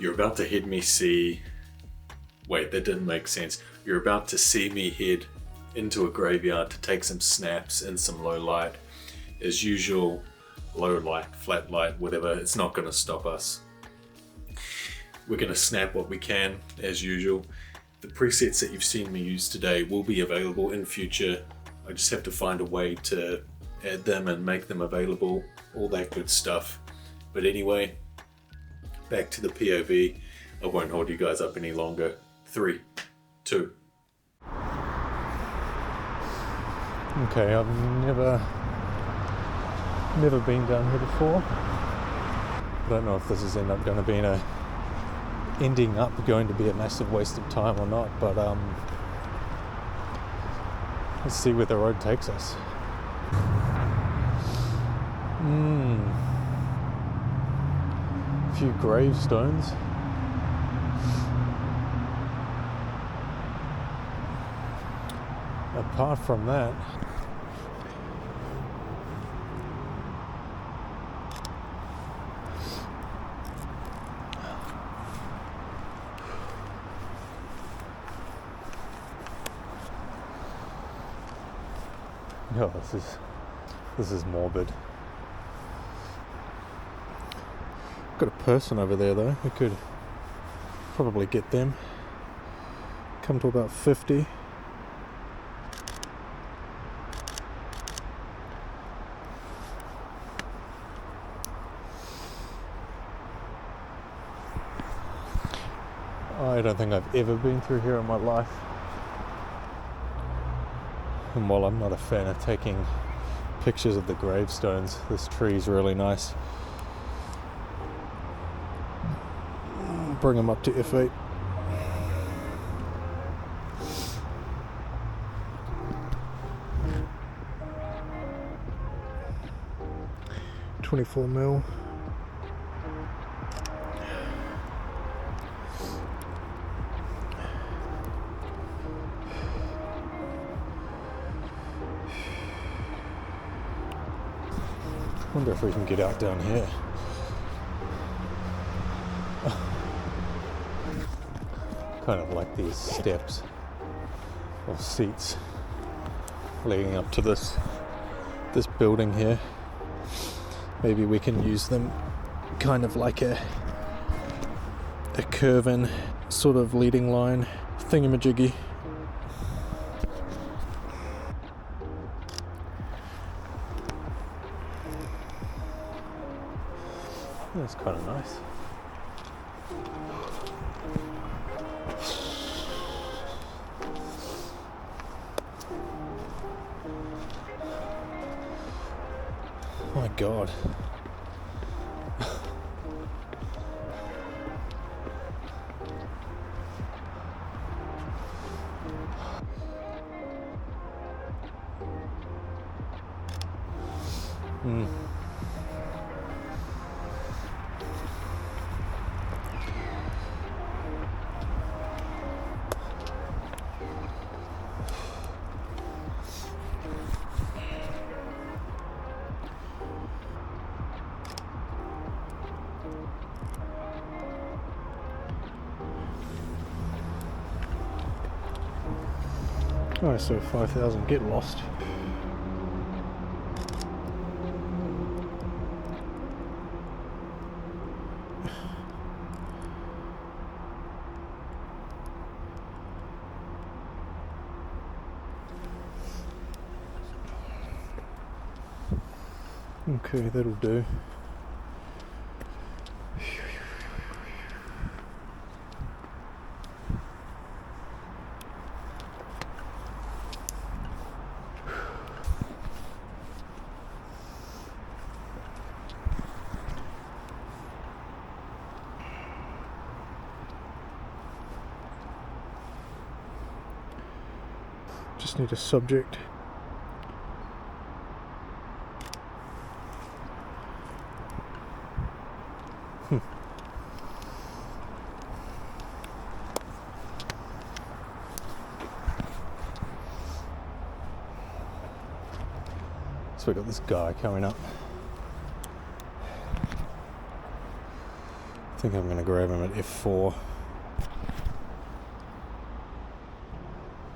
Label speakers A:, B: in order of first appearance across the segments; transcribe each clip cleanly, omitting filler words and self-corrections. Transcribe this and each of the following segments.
A: You're about to hear me see... Wait, that didn't make sense. You're about to see me head into a graveyard to take some snaps in some low light. As usual, low light, flat light, whatever, it's not going to stop us. We're going to snap what we can, as usual. The presets that you've seen me use today will be available in future. I just have to find a way to add them and make them available, all that good stuff. But anyway, back to the POV. I won't hold you guys up any longer. 3, 2.
B: Okay, I've never been down here before. I don't know if this is ending up going to be a massive waste of time or not, but let's see where the road takes us. A few gravestones. Apart from that, oh, this is morbid. Got a person over there though. We could probably get them. Come to about 50. I don't think I've ever been through here in my life. And while I'm not a fan of taking pictures of the gravestones, this tree is really nice. Bring them up to F8. $24mm. Wonder if we can get out down here. Kind of like these steps or seats leading up to this building here. Maybe we can use them kind of like a curving sort of leading line thingamajiggy. That's kind of nice. My God. Oh, so 5,000 get lost. Okay, that'll do. Just need a subject. So we got this guy coming up. think I'm going to grab him at F4.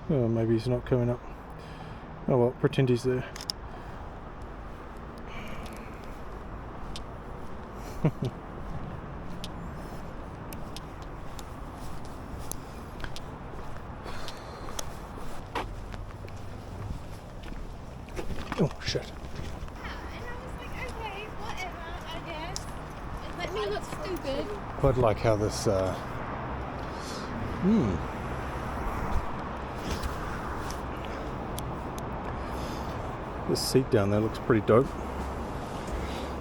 B: Oh, maybe he's not coming up. Oh well, pretend he's there. Oh shit.
C: And I was like, okay, whatever, I guess. Let me look stupid.
B: Quite like how this this seat down there looks pretty dope.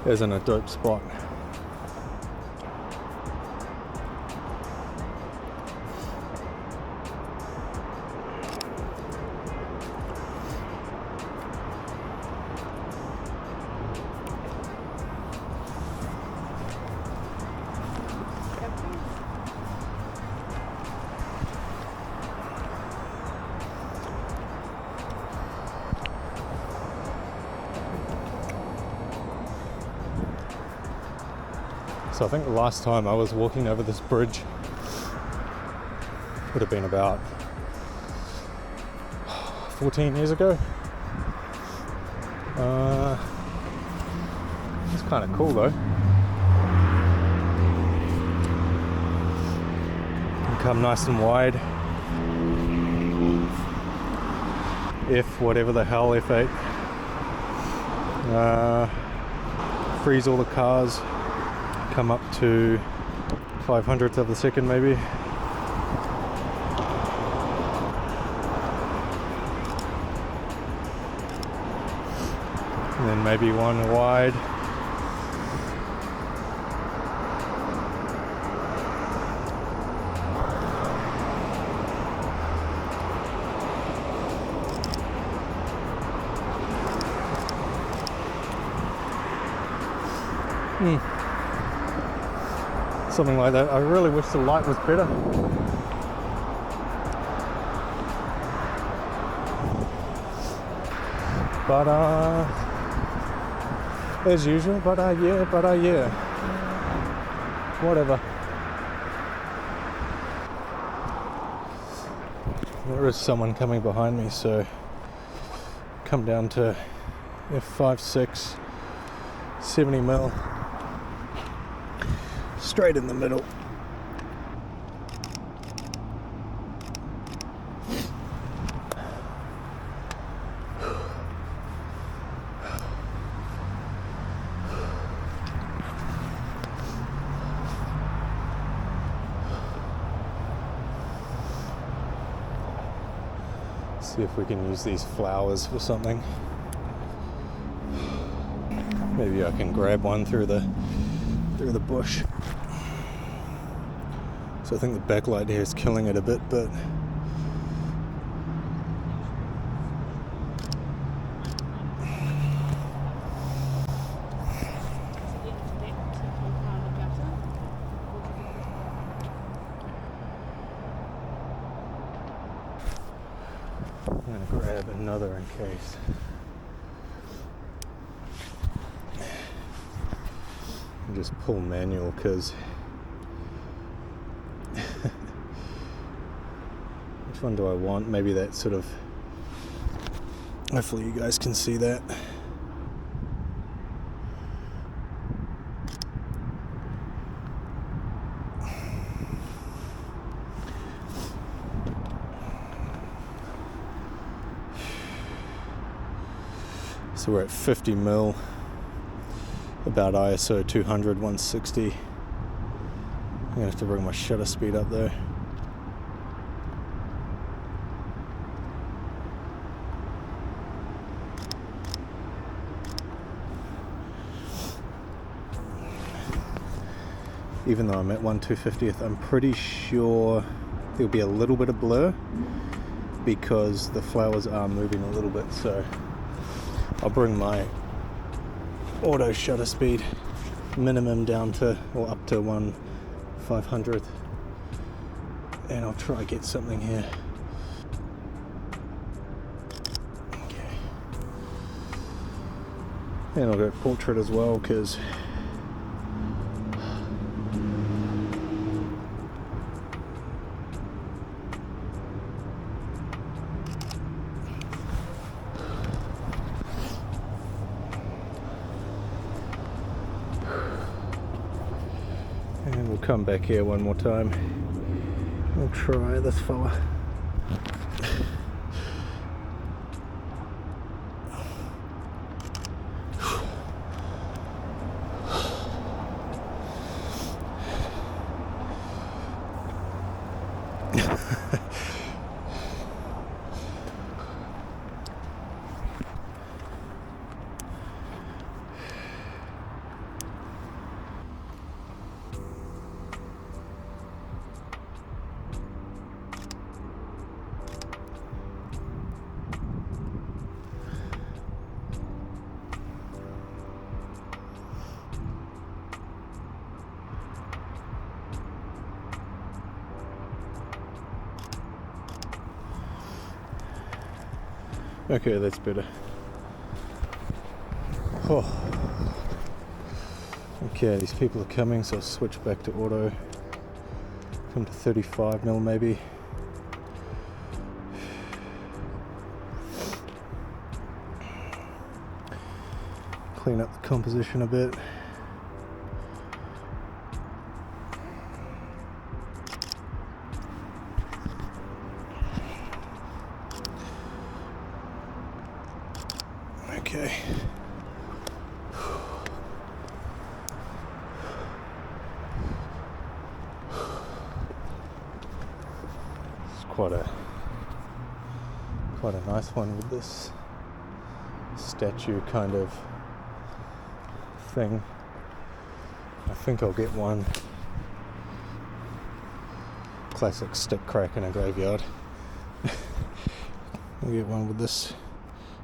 B: As in a dope spot. So I think the last time I was walking over this bridge would have been about 14 years ago. It's kind of cool though. You come nice and wide. F whatever the hell, F8. Freeze all the cars. Come up to 500th of a second maybe. And then maybe one wide. Something like that. I really wish the light was better. But as usual, yeah, whatever. There is someone coming behind me, so come down to F5.6, 70mm. Straight in the middle. See if we can use these flowers for something. Maybe I can grab one through the bush. So I think the backlight here is killing it a bit, but I'm going to grab another in case. And just pull manual because which one do I want? Maybe that sort of, hopefully you guys can see that. So we're at 50mm, about ISO 200, 160. I'm gonna have to bring my shutter speed up though. Even though I'm at 1/250th, I'm pretty sure there'll be a little bit of blur because the flowers are moving a little bit, so I'll bring my auto shutter speed minimum down to, or up to 1/500th, and I'll try to get something here. Okay. And I'll go portrait as well because come back here one more time. We'll try this fella. Okay, that's better. Oh. Okay, these people are coming, so I'll switch back to auto. Come to 35mm maybe. Clean up the composition a bit. Okay. It's quite a nice one with this statue kind of thing. I think I'll get one. Classic stick crack in a graveyard. I'll get one with this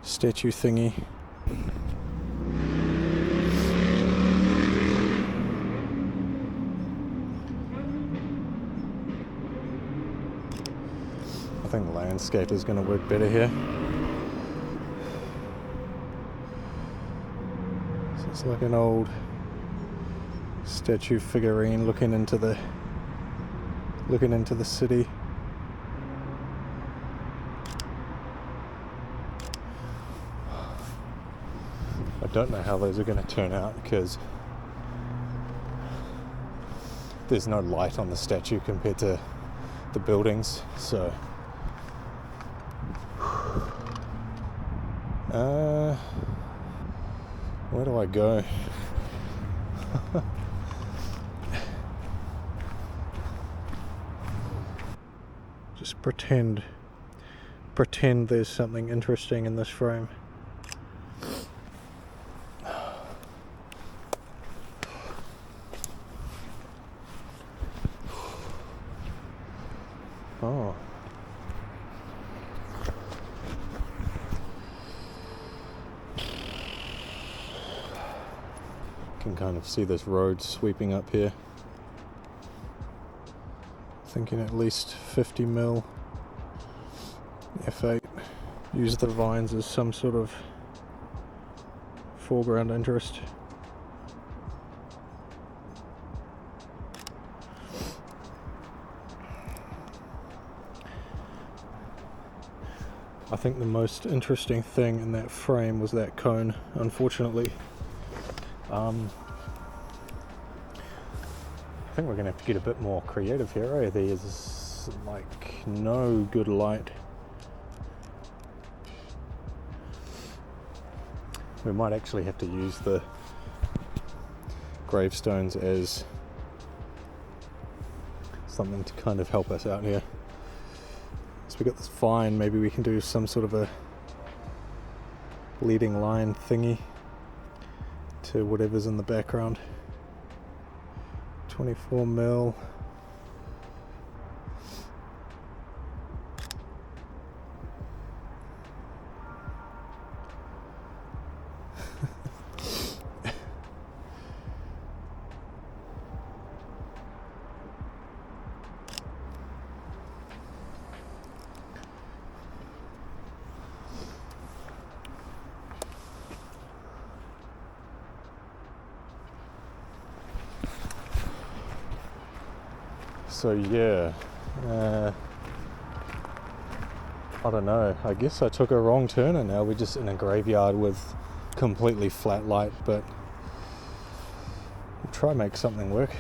B: statue thingy. I think the landscape is going to work better here. So it's like an old statue figurine looking into the city. I don't know how those are going to turn out because there's no light on the statue compared to the buildings, so where do I go? Just pretend there's something interesting in this frame. Oh. Can kind of see this road sweeping up here. Thinking at least 50mm F8. Use the vines as some sort of foreground interest. I think the most interesting thing in that frame was that cone, unfortunately. I think we're going to have to get a bit more creative here, eh? There's like no good light. We might actually have to use the gravestones as something to kind of help us out here. So we got this vine, maybe we can do some sort of a leading line thingy to whatever's in the background. 24mm. So yeah, I don't know, I guess I took a wrong turn and now we're just in a graveyard with completely flat light, but we'll try and make something work.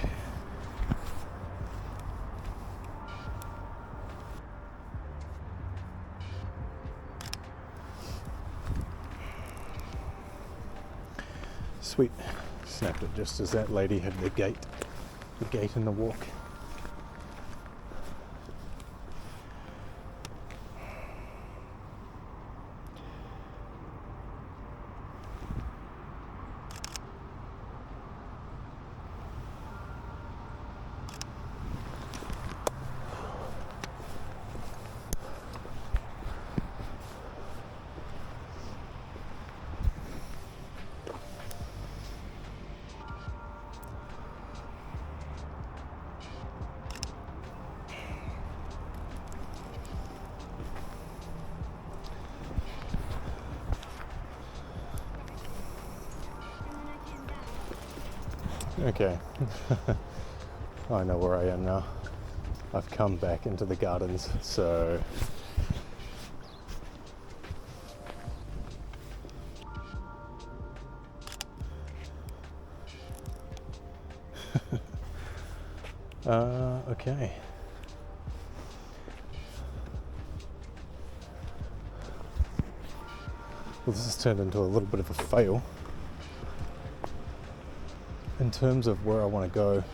B: Sweet. Snapped it just as that lady had the gate in the walk. Okay, I know where I am now. I've come back into the gardens, so okay. Well, this has turned into a little bit of a fail. In terms of where I want to go,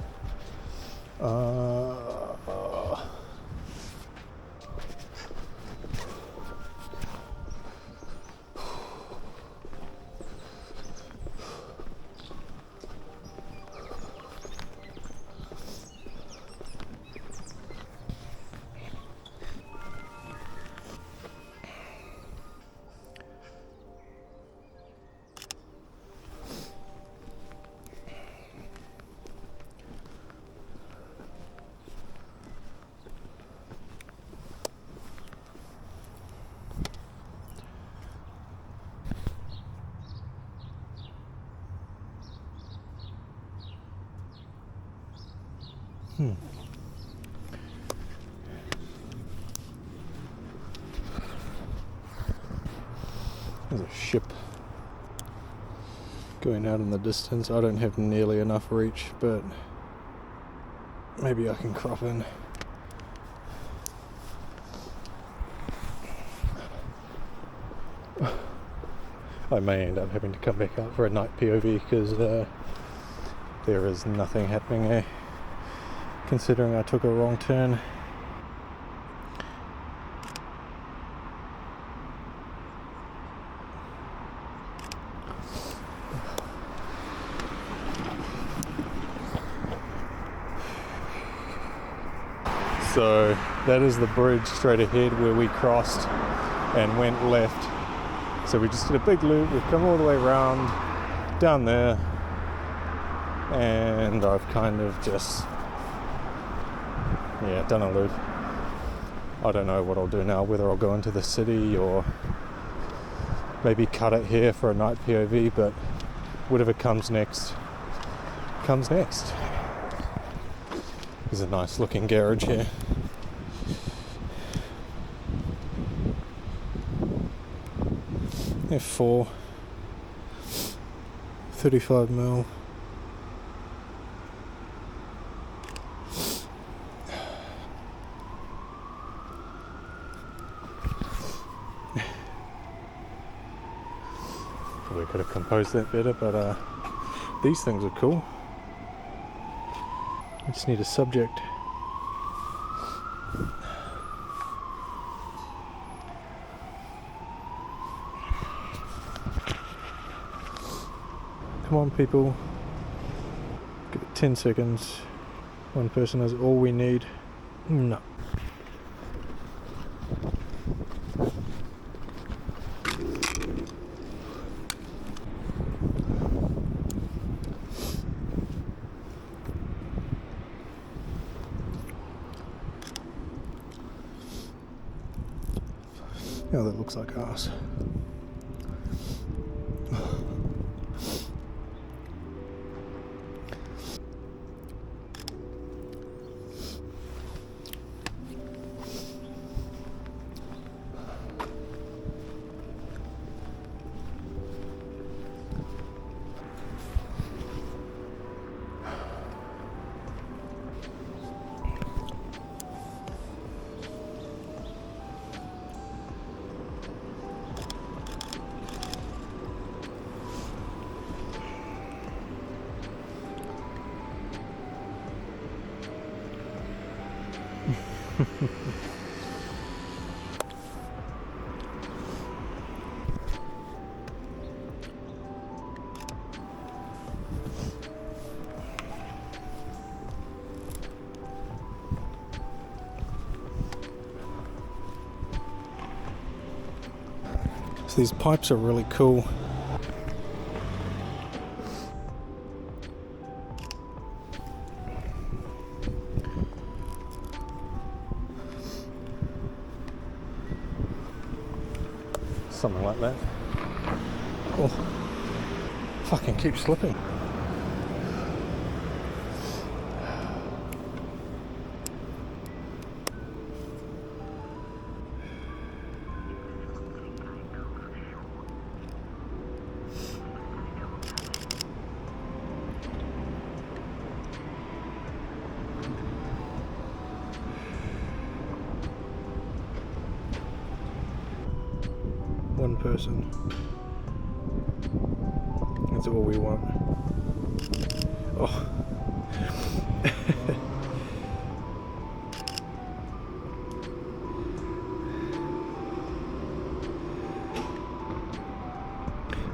B: there's a ship going out in the distance. I don't have nearly enough reach, but maybe I can crop in. I may end up having to come back out for a night POV because there is nothing happening, considering I took a wrong turn. So that is the bridge straight ahead where we crossed and went left. So we just did a big loop, we've come all the way around down there, and I've kind of just, done a loop. I don't know what I'll do now, whether I'll go into the city or maybe cut it here for a night POV, but whatever comes next, comes next. There's a nice looking garage here. F4, 35mm. Probably could have composed that better, but these things are cool. I just need a subject. Come on, people. Give it 10 seconds. One person is all we need. No. Oh, that looks like ours. So these pipes are really cool. Something like that. Oh, fucking keep slipping. One person. That's all we want. Oh.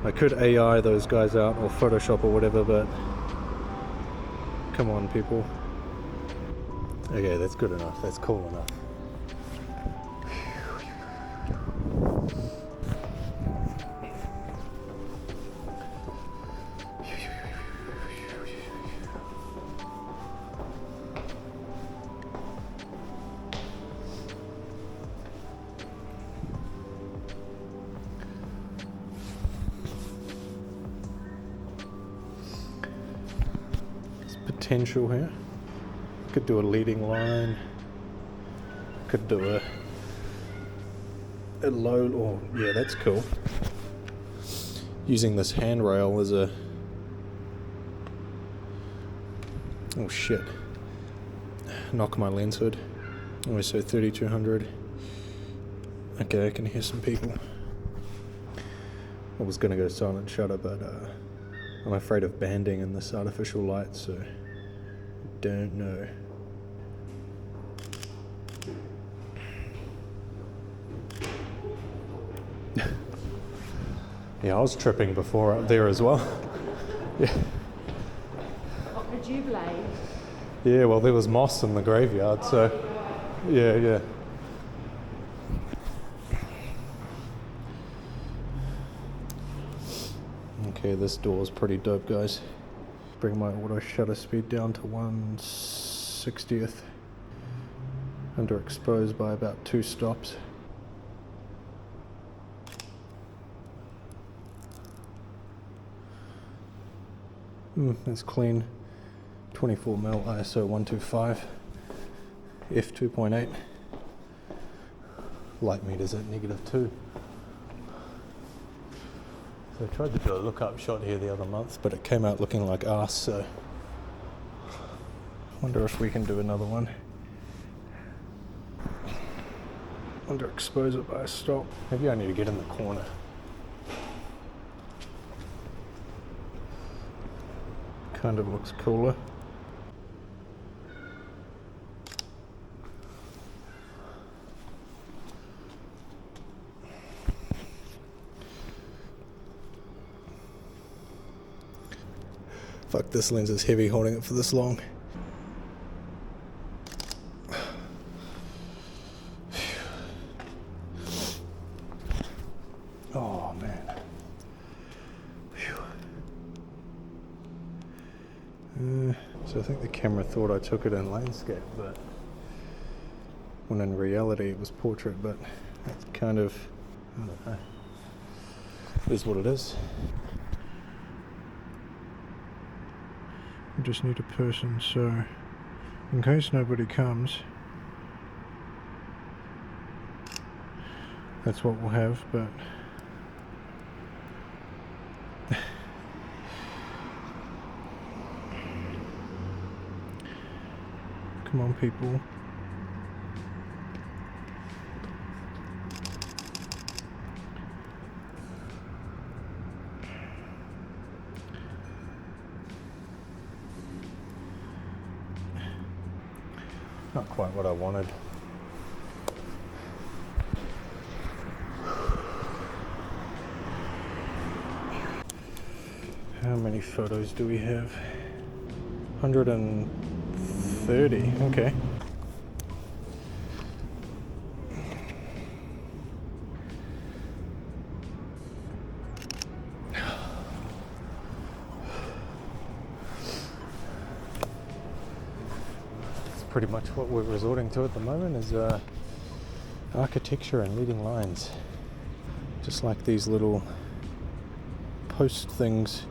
B: I could AI those guys out or Photoshop or whatever, but come on, people. Okay, that's good enough. That's cool enough. Potential here. Could do a leading line. Could do a low. Oh, yeah, that's cool. Using this handrail as a. Oh shit! Knock my lens hood. Oh, so 3200. Okay, I can hear some people. I was gonna go silent shutter, but I'm afraid of banding in this artificial light, so. Don't know. Yeah, I was tripping before up there as well. Yeah.
C: What could you blame?
B: Yeah, well, there was moss in the graveyard, so yeah. Okay, this door is pretty dope, guys. Bring my auto shutter speed down to 1/60th. Underexposed by about 2 stops. That's clean. 24mm ISO 125. F2.8. Light meters at -2. So I tried to do a look-up shot here the other month, but it came out looking like arse, so wonder if we can do another one. Underexpose it by a stop. Maybe I need to get in the corner. Kind of looks cooler. Fuck, this lens is heavy holding it for this long. Oh man. So I think the camera thought I took it in landscape, but when in reality it was portrait, but that's kind of, I don't know. It is what it is. We just need a person, so in case nobody comes, that's what we'll have, but come on, people. Not quite what I wanted. How many photos do we have? 130, okay. That's pretty much what we're resorting to at the moment is architecture and leading lines. Just like these little post things.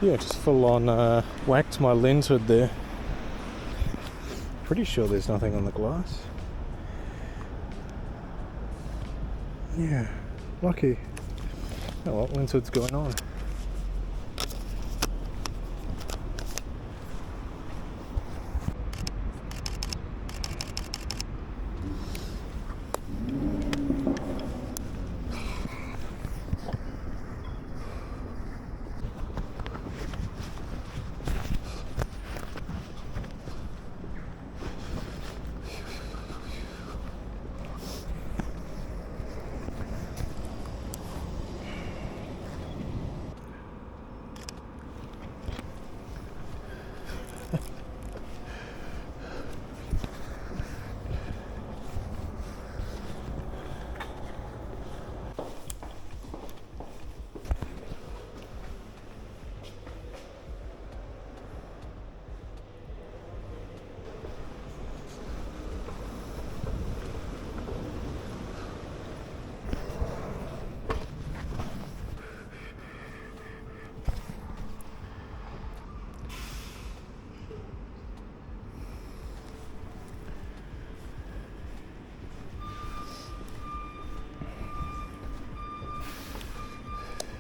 B: Yeah, just full on whacked my lens hood there. Pretty sure there's nothing on the glass. Yeah, lucky. Oh well, lens hood's going on.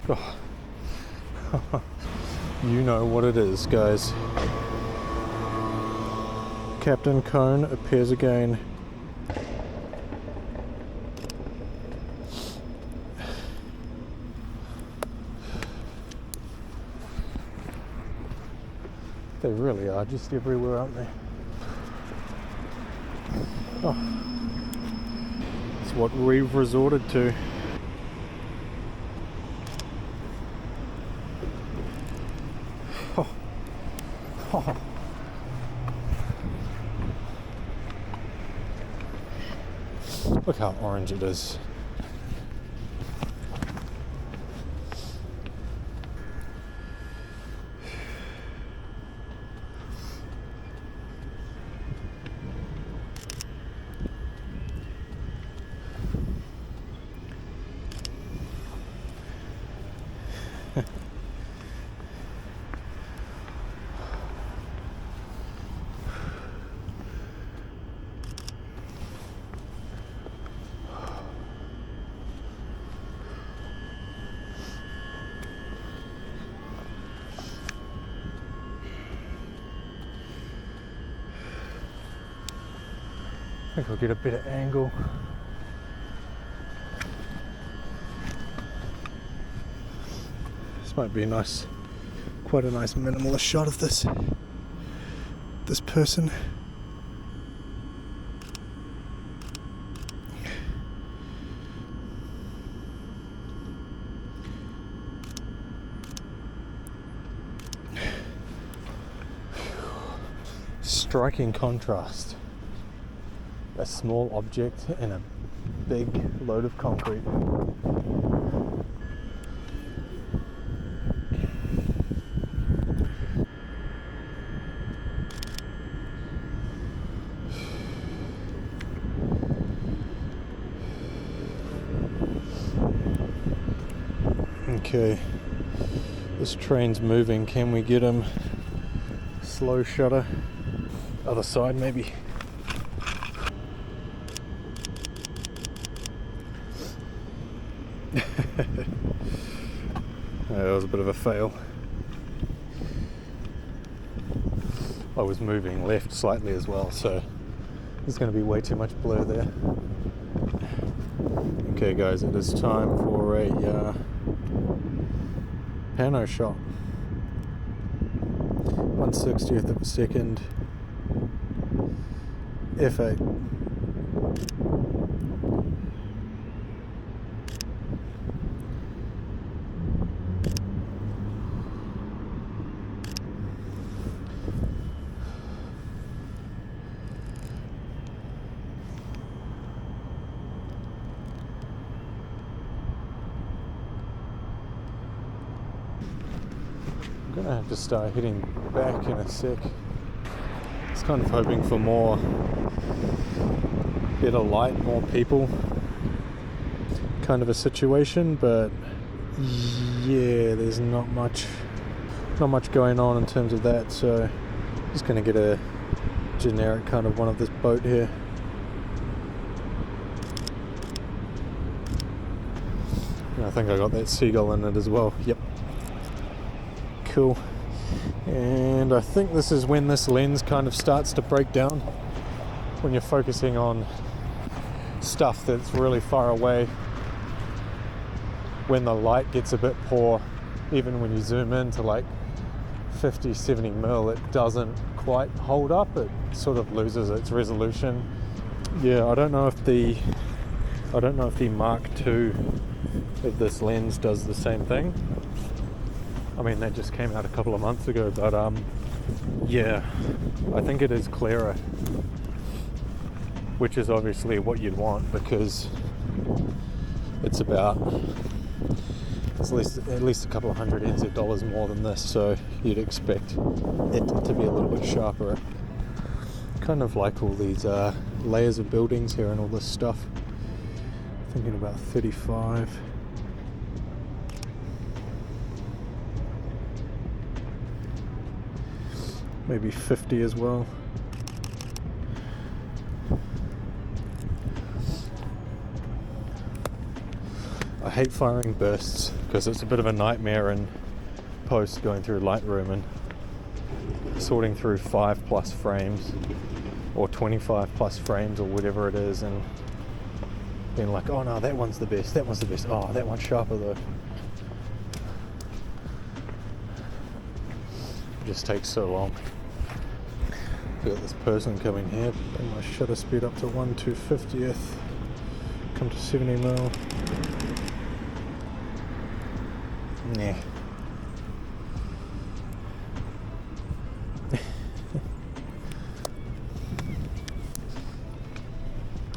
B: Oh. You know what it is, guys. Captain Cone appears again. They really are just everywhere, aren't they? Oh. It's what we've resorted to. Oh. Look how orange it is. I think I'll get a better angle. This might be a nice, quite a nice minimalist shot of this person. Striking contrast. A small object and a big load of concrete. Okay, this train's moving. Can we get him slow shutter? Other side maybe. That was a bit of a fail. I was moving left slightly as well, so there's going to be way too much blur there. Okay guys, it is time for a pano shot. 1/60th of a second, F8. I'm gonna have to start heading back in a sec. I was kind of hoping for more better light, more people kind of a situation, but yeah, there's not much going on in terms of that, so just gonna get a generic kind of one of this boat here. I think I got that seagull in it as well. Yep. Cool. And I think this is when this lens kind of starts to break down, when you're focusing on stuff that's really far away. When the light gets a bit poor, even when you zoom in to like 50-70 mil, it doesn't quite hold up. It sort of loses its resolution. Yeah, I don't know if the Mark II of this lens does the same thing. I mean, that just came out a couple of months ago, but yeah, I think it is clearer, which is obviously what you'd want, because it's about at least a couple of hundred NZ dollars more than this, so you'd expect it to be a little bit sharper. Kind of like all these layers of buildings here and all this stuff. Thinking about 35. Maybe 50 as well. I hate firing bursts because it's a bit of a nightmare in post, going through Lightroom and sorting through 5+ frames or 25+ frames or whatever it is, and being like, oh no, that one's the best, oh, that one's sharper though. It just takes so long. Got this person coming here, bring my shutter speed up to 1/250th, come to 70 mil. Nah.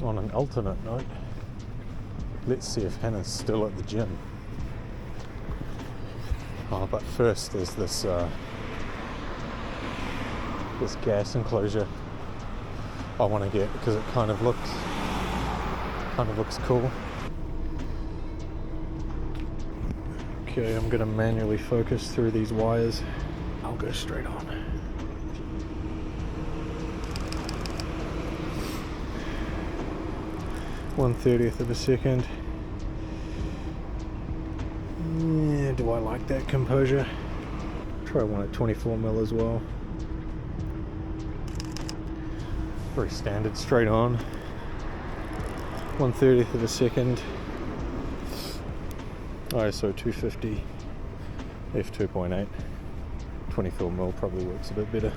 B: On an alternate note, let's see if Hannah's still at the gym. Oh, but first there's this gas enclosure I want to get, because it kind of looks cool. Okay, I'm going to manually focus through these wires. I'll go straight on. .1/30th of a second. Yeah, do I like that composure? Try one at 24 mil as well. Very standard, straight on. 1/30th of a second. ISO 250, F2.8. 24 mil probably works a bit better.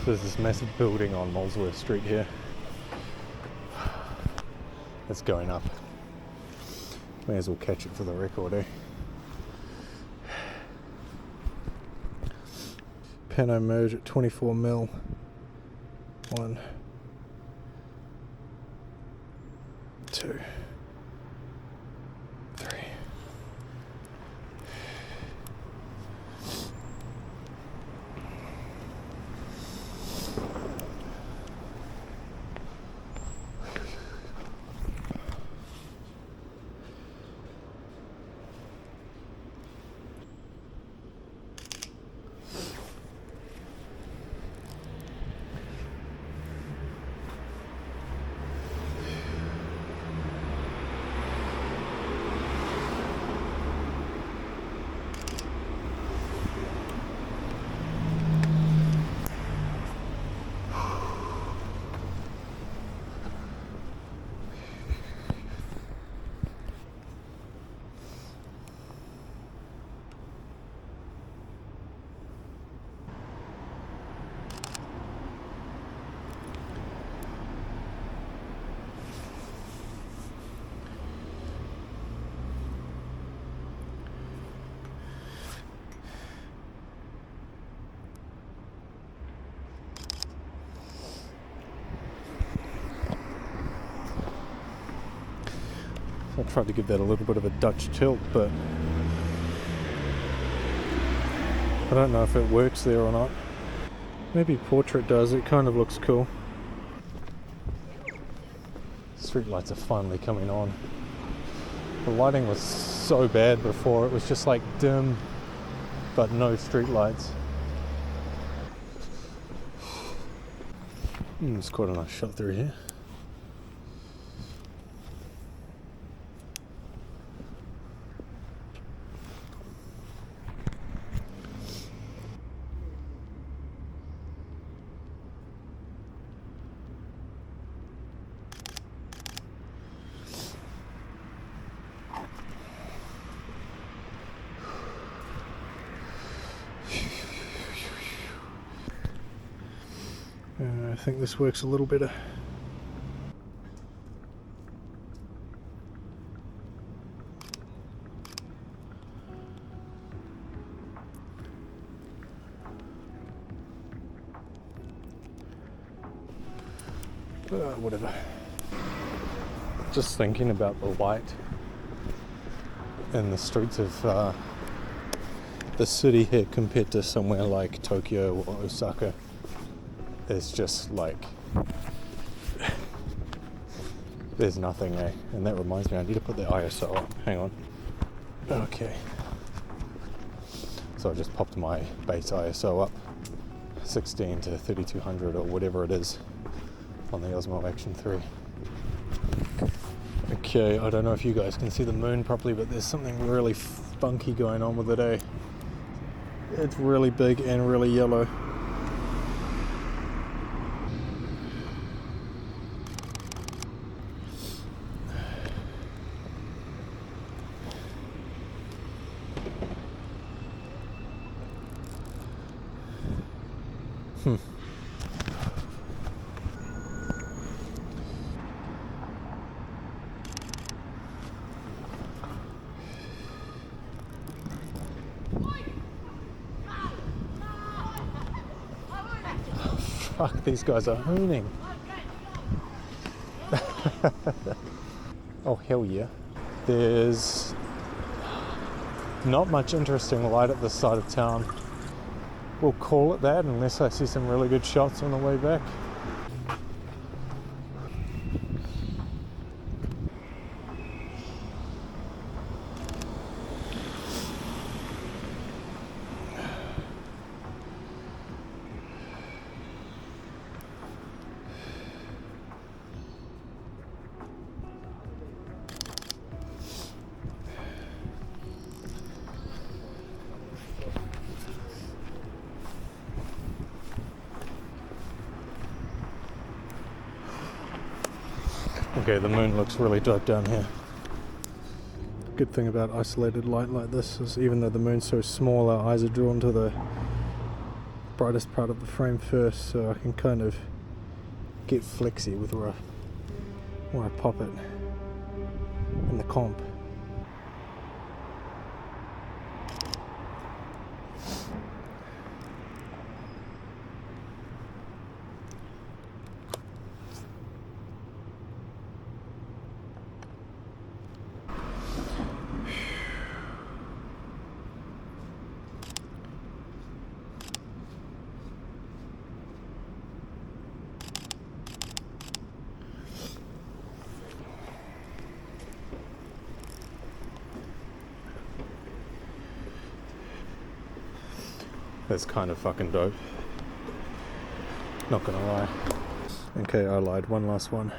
B: There's this massive building on Molesworth Street here. It's going up. May as well catch it for the record, eh? Pano mode at 24mm. 1, 2, 3. I tried to give that a little bit of a Dutch tilt, but I don't know if it works there or not. Maybe portrait does, it kind of looks cool. Street lights are finally coming on. The lighting was so bad before, it was just like dim, but no street lights. It's quite a nice shot through here. I think this works a little better. Whatever. Just thinking about the light in the streets of the city here compared to somewhere like Tokyo or Osaka. It's just like there's nothing, eh? And that reminds me, I need to put the ISO up. Hang on. Okay. So I just popped my base ISO up 16 to 3200 or whatever it is on the Osmo Action 3. Okay, I don't know if you guys can see the moon properly, but there's something really funky going on with it, eh? It's really big and really yellow. Fuck, these guys are hooning. Oh, hell yeah. There's not much interesting light at this side of town. We'll call it that unless I see some really good shots on the way back. Okay, the moon looks really dark down here. Good thing about isolated light like this is even though the moon's so small, our eyes are drawn to the brightest part of the frame first, so I can kind of get flexy with where I pop it in the comp. That's kind of fucking dope. Not gonna lie. Okay, I lied. One last one.